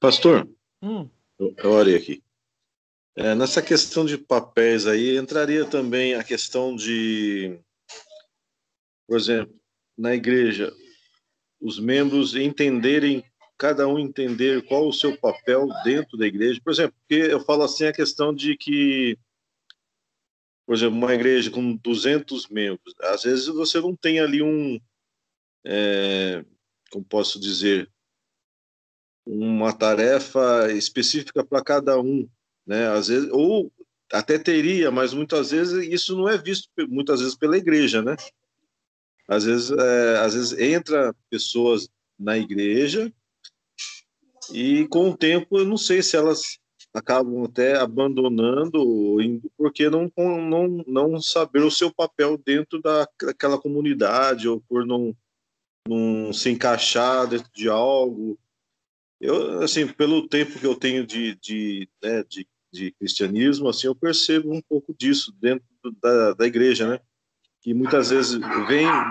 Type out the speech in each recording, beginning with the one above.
Pastor, Hum, eu orei aqui. Nessa questão de papéis aí, entraria também a questão de, por exemplo, na igreja, os membros entenderem, cada um entender qual o seu papel dentro da igreja. Por exemplo, porque eu falo assim a questão de que, por exemplo, uma igreja com 200 membros, às vezes você não tem ali como posso dizer, uma tarefa específica para cada um, né? Às vezes, ou até teria, mas muitas vezes isso não é visto muitas vezes pela igreja, né? Às vezes entra pessoas na igreja e com o tempo eu não sei se elas acabam até abandonando ou indo porque não saber o seu papel dentro daquela comunidade ou por não se encaixar dentro de algo. Eu, assim, pelo tempo que eu tenho de cristianismo, assim, eu percebo um pouco disso dentro da igreja, né? Que muitas vezes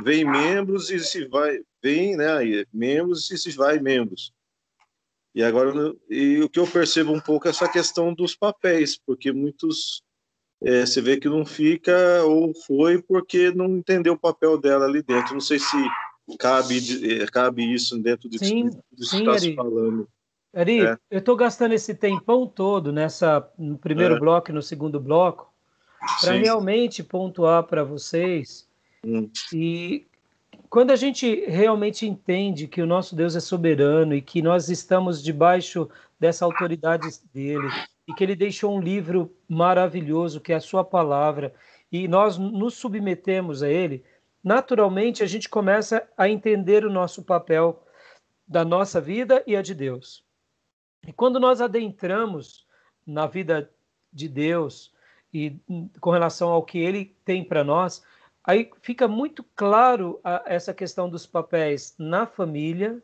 vem membros e se vai, vem, né? Membros e se vai membros. E agora, e o que eu percebo um pouco é essa questão dos papéis, porque muitos você vê que não fica ou foi porque não entendeu o papel dela ali dentro. Não sei se cabe isso dentro disso que sim, sim, está se Ari. falando. É, Ari, eu estou gastando esse tempão todo no primeiro é, bloco e no segundo bloco para sim. realmente pontuar para vocês. Hum, E quando a gente realmente entende que o nosso Deus é soberano e que nós estamos debaixo dessa autoridade dele e que ele deixou um livro maravilhoso que é a sua palavra e nós nos submetemos a ele, naturalmente a gente começa a entender o nosso papel da nossa vida e a de Deus. E quando nós adentramos na vida de Deus e com relação ao que ele tem para nós, aí fica muito claro essa questão dos papéis na família,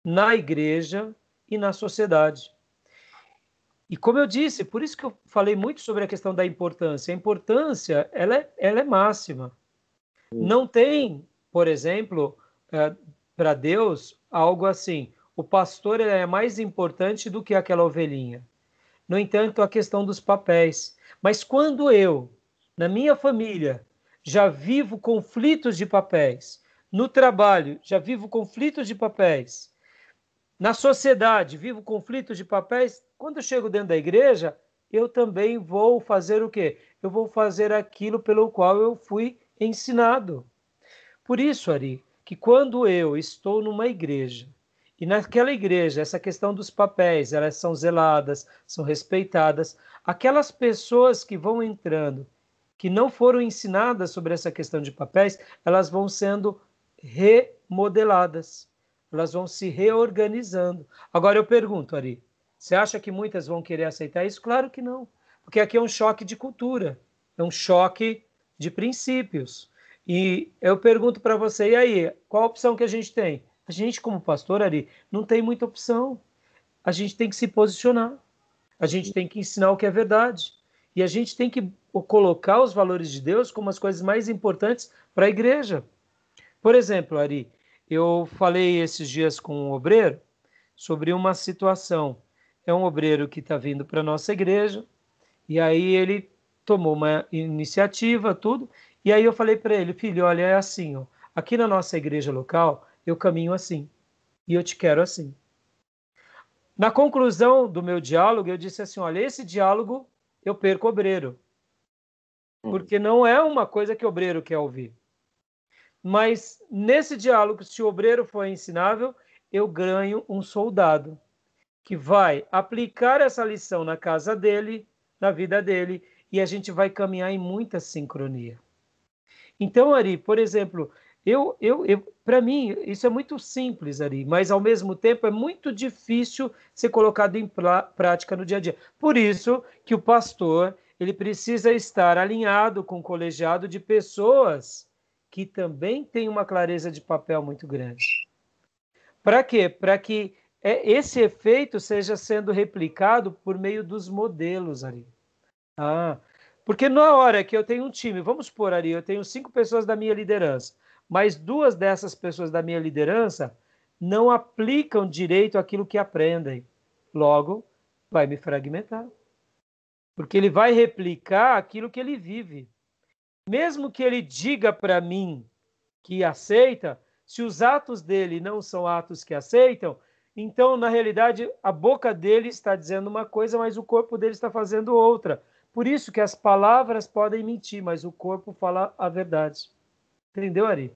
na igreja e na sociedade. E como eu disse, por isso que eu falei muito sobre a questão da importância. A importância, ela é máxima. hum, Não tem, por exemplo, para Deus, algo assim, o pastor ele é mais importante do que aquela ovelhinha. No entanto, a questão dos papéis. Mas quando eu, na minha família, já vivo conflitos de papéis, no trabalho, já vivo conflitos de papéis, na sociedade, vivo conflitos de papéis, quando eu chego dentro da igreja, eu também vou fazer o quê? Eu vou fazer aquilo pelo qual eu fui ensinado. Por isso, Ari, que quando eu estou numa igreja, e naquela igreja, essa questão dos papéis, elas são zeladas, são respeitadas, aquelas pessoas que vão entrando, que não foram ensinadas sobre essa questão de papéis, elas vão sendo remodeladas, elas vão se reorganizando. Agora eu pergunto, Ari, você acha que muitas vão querer aceitar isso? Claro que não, porque aqui é um choque de cultura, é um choque de princípios. E eu pergunto para você, e aí, qual a opção que a gente tem? A gente, como pastor, Ari, não tem muita opção. A gente tem que se posicionar. A gente tem que ensinar o que é verdade. E a gente tem que colocar os valores de Deus como as coisas mais importantes para a igreja. Por exemplo, Ari, eu falei esses dias com um obreiro sobre uma situação. É um obreiro que está vindo para a nossa igreja, e aí ele tomou uma iniciativa, tudo. E aí eu falei para ele, filho, olha, é assim, ó, aqui na nossa igreja local, eu caminho assim, e eu te quero assim. Na conclusão do meu diálogo, eu disse assim, olha, esse diálogo eu perco obreiro, hum. porque não é uma coisa que o obreiro quer ouvir. Mas nesse diálogo, se o obreiro for ensinável, eu ganho um soldado que vai aplicar essa lição na casa dele, na vida dele, e a gente vai caminhar em muita sincronia. Então, Ari, por exemplo, para mim, isso é muito simples, Ari, mas ao mesmo tempo é muito difícil ser colocado em prática no dia a dia. Por isso que o pastor, ele precisa estar alinhado com o colegiado de pessoas que também têm uma clareza de papel muito grande. Para quê? Para que esse efeito seja sendo replicado por meio dos modelos, Ari. Ah, porque na hora que eu tenho um time, vamos supor, Ari, eu tenho 5 pessoas da minha liderança, mas 2 dessas pessoas da minha liderança não aplicam direito aquilo que aprendem. logo vai me fragmentar. Porque ele vai replicar aquilo que ele vive. Mesmo que ele diga para mim que aceita, se os atos dele não são atos que aceitam, então, na realidade, a boca dele está dizendo uma coisa, mas o corpo dele está fazendo outra. Por isso que as palavras podem mentir, mas o corpo fala a verdade. Entendeu, Ari?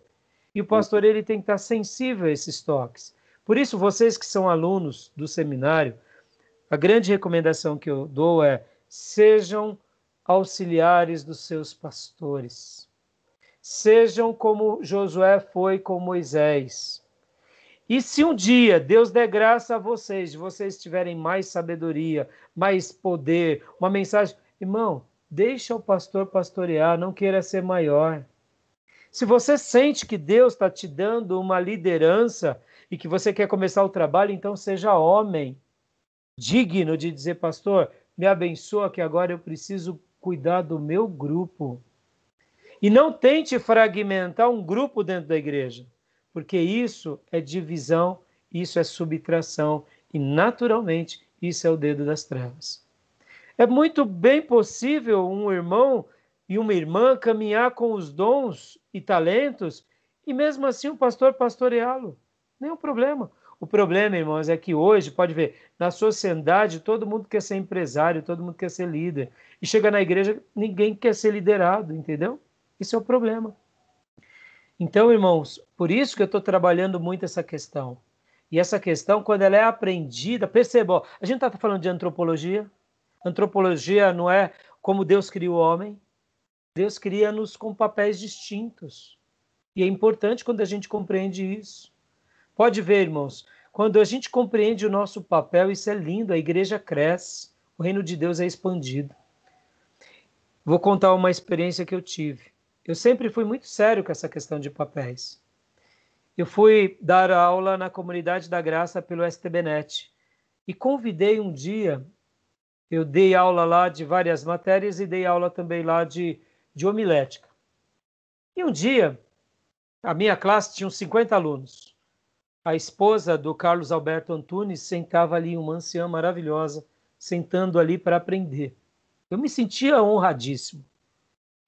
E o pastor ele tem que estar sensível a esses toques. Por isso, vocês que são alunos do seminário, a grande recomendação que eu dou é: sejam auxiliares dos seus pastores. Sejam como Josué foi com Moisés. E se um dia Deus der graça a vocês, de vocês tiverem mais sabedoria, mais poder, uma mensagem, irmão, deixa o pastor pastorear, não queira ser maior. Se você sente que Deus está te dando uma liderança e que você quer começar o trabalho, então seja homem, digno de dizer, pastor, me abençoa que agora eu preciso cuidar do meu grupo. E não tente fragmentar um grupo dentro da igreja, porque isso é divisão, isso é subtração e, naturalmente, isso é o dedo das trevas. É muito bem possível um irmão e uma irmã caminhar com os dons e talentos e, mesmo assim, o pastor pastoreá-lo. Nenhum problema. O problema, irmãos, é que hoje, pode ver, na sociedade todo mundo quer ser empresário, todo mundo quer ser líder. E chega na igreja, ninguém quer ser liderado, entendeu? Esse é o problema. Então, irmãos, por isso que eu estou trabalhando muito essa questão. E essa questão, quando ela é aprendida, perceba, a gente está falando de antropologia. Antropologia não é como Deus cria o homem. Deus cria-nos com papéis distintos. E é importante quando a gente compreende isso. Pode ver, irmãos, quando a gente compreende o nosso papel, isso é lindo, a igreja cresce, o reino de Deus é expandido. Vou contar uma experiência que eu tive. Eu sempre fui muito sério com essa questão de papéis. Eu fui dar aula na Comunidade da Graça pelo STBnet e convidei um dia, eu dei aula lá de várias matérias e dei aula também lá de homilética. E um dia, a minha classe tinha uns 50 alunos. A esposa do Carlos Alberto Antunes sentava ali, uma anciã maravilhosa, sentando ali para aprender. Eu me sentia honradíssimo.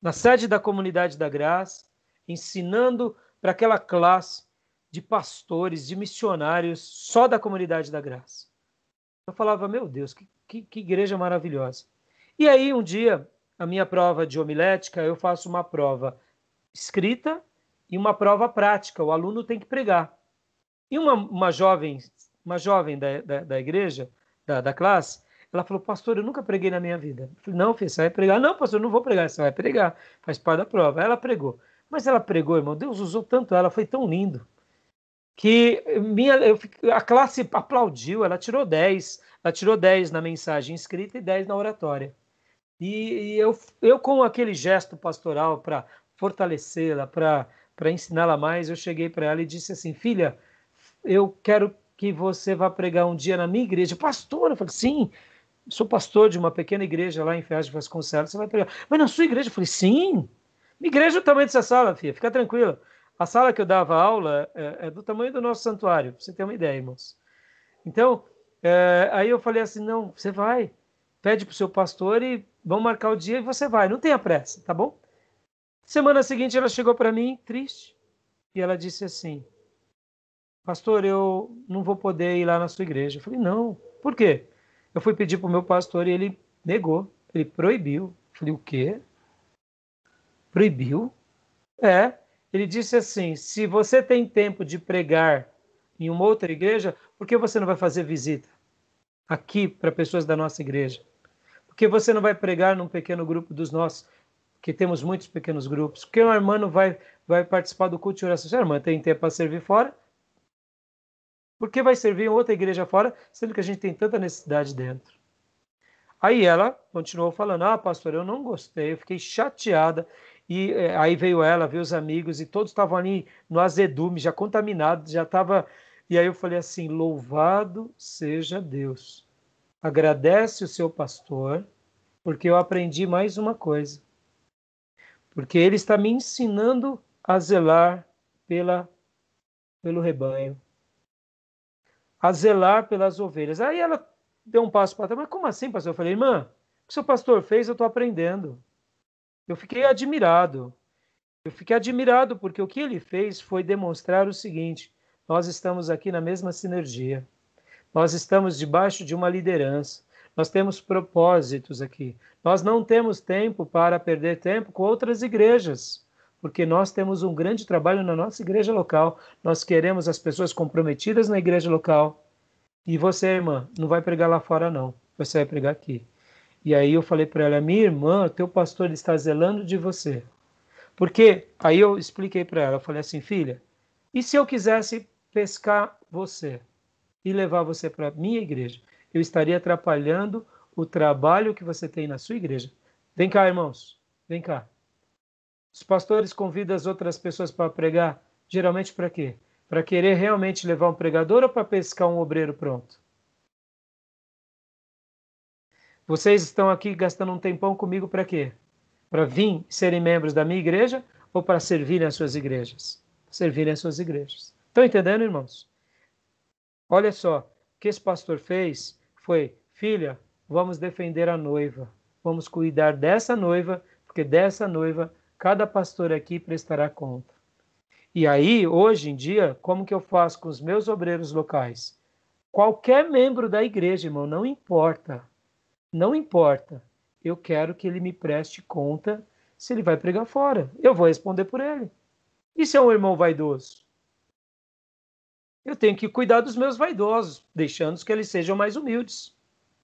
Na sede da Comunidade da Graça, ensinando para aquela classe de pastores, de missionários, só da Comunidade da Graça. Eu falava, meu Deus, que igreja maravilhosa. E aí, um dia, a minha prova de homilética, eu faço uma prova escrita e uma prova prática. O aluno tem que pregar. E uma jovem da igreja, da classe, ela falou, pastor, eu nunca preguei na minha vida. Eu falei, não, filho, você vai pregar. Não, pastor, eu não vou pregar, você vai pregar. Faz parte da prova. Ela pregou. Mas ela pregou, irmão, Deus usou tanto ela, foi tão lindo, que a classe aplaudiu, ela tirou 10. Ela tirou 10 na mensagem escrita e 10 na oratória. E eu com aquele gesto pastoral para fortalecê-la, para ensiná-la mais, eu cheguei para ela e disse assim, filha, eu quero que você vá pregar um dia na minha igreja. Pastor, eu falei, sim, sou pastor de uma pequena igreja lá em Ferraz de Vasconcelos, você vai pregar. Mas na sua igreja? Eu falei, sim, minha igreja é o tamanho dessa sala, filha, fica tranquila. A sala que eu dava aula é do tamanho do nosso santuário, pra você ter uma ideia, irmãos. Então, aí eu falei assim, não, você vai, pede pro seu pastor e vamos marcar o dia e você vai, não tenha pressa, tá bom? Semana seguinte ela chegou para mim, triste, e ela disse assim, pastor, eu não vou poder ir lá na sua igreja. Eu falei, não, por quê? Eu fui pedir para o meu pastor e ele negou, ele proibiu. Eu falei, o quê? Proibiu? Ele disse assim, se você tem tempo de pregar em uma outra igreja, por que você não vai fazer visita aqui para pessoas da nossa igreja? Por que você não vai pregar num pequeno grupo dos nossos, que temos muitos pequenos grupos? Por que uma irmã não vai participar do culto de oração? A irmã tem tempo para servir fora? Por que vai servir em outra igreja fora, sendo que a gente tem tanta necessidade dentro? Aí ela continuou falando, pastor, eu não gostei, eu fiquei chateada. E aí veio ela, veio os amigos, e todos estavam ali no azedume, já contaminados, já estava... E aí eu falei assim, louvado seja Deus. Agradece o seu pastor, porque eu aprendi mais uma coisa. Porque ele está me ensinando a zelar pelo rebanho. A zelar pelas ovelhas. Aí ela deu um passo para trás. Mas como assim, pastor? Eu falei, irmã, o que o seu pastor fez, eu estou aprendendo. Eu fiquei admirado. Eu fiquei admirado porque o que ele fez foi demonstrar o seguinte: nós estamos aqui na mesma sinergia. Nós estamos debaixo de uma liderança. Nós temos propósitos aqui. Nós não temos tempo para perder tempo com outras igrejas, porque nós temos um grande trabalho na nossa igreja local. Nós queremos as pessoas comprometidas na igreja local. E você, irmã, não vai pregar lá fora, não. Você vai pregar aqui. E aí eu falei para ela, minha irmã, teu pastor está zelando de você. Porque aí eu expliquei para ela, eu falei assim, filha, e se eu quisesse pescar você e levar você para a minha igreja? Eu estaria atrapalhando o trabalho que você tem na sua igreja. Vem cá, irmãos, vem cá. Os pastores convidam as outras pessoas para pregar, geralmente para quê? Para querer realmente levar um pregador ou para pescar um obreiro pronto? Vocês estão aqui gastando um tempão comigo para quê? Para vir serem membros da minha igreja ou para servirem as suas igrejas? Servirem as suas igrejas. Estão entendendo, irmãos? Olha só, o que esse pastor fez foi, filha, vamos defender a noiva. Vamos cuidar dessa noiva, porque dessa noiva cada pastor aqui prestará conta. E aí, hoje em dia, como que eu faço com os meus obreiros locais? Qualquer membro da igreja, irmão, não importa. Não importa. Eu quero que ele me preste conta se ele vai pregar fora. Eu vou responder por ele. E se é um irmão vaidoso? Eu tenho que cuidar dos meus vaidosos, deixando que eles sejam mais humildes.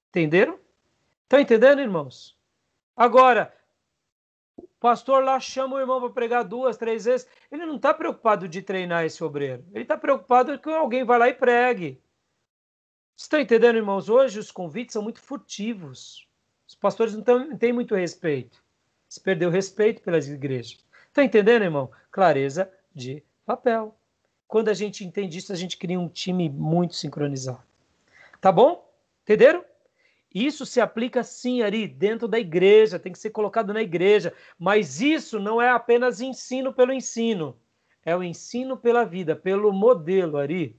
Entenderam? Estão entendendo, irmãos? Agora, o pastor lá chama o irmão para pregar 2, 3 vezes. Ele não está preocupado de treinar esse obreiro. Ele está preocupado que alguém vá lá e pregue. Vocês estão entendendo, irmãos? Hoje os convites são muito furtivos. Os pastores não têm muito respeito. Se perdeu o respeito pelas igrejas. Está entendendo, irmão? Clareza de papel. Quando a gente entende isso, a gente cria um time muito sincronizado. Tá bom? Entenderam? Isso se aplica sim, Ari, dentro da igreja, tem que ser colocado na igreja. Mas isso não é apenas ensino pelo ensino. É o ensino pela vida, pelo modelo, Ari.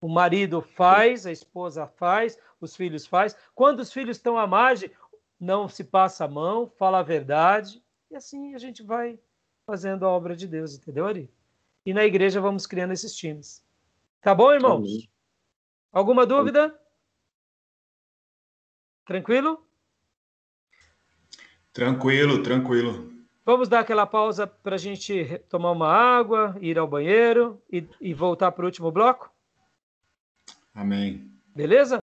O marido faz, a esposa faz, os filhos faz. Quando os filhos estão à margem, não se passa a mão, fala a verdade. E assim a gente vai fazendo a obra de Deus, entendeu, Ari? E na igreja vamos criando esses times. Tá bom, irmãos? Amém. Alguma dúvida? Tranquilo? Tranquilo, tranquilo. Vamos dar aquela pausa para a gente tomar uma água, ir ao banheiro e voltar para o último bloco? Amém. Beleza?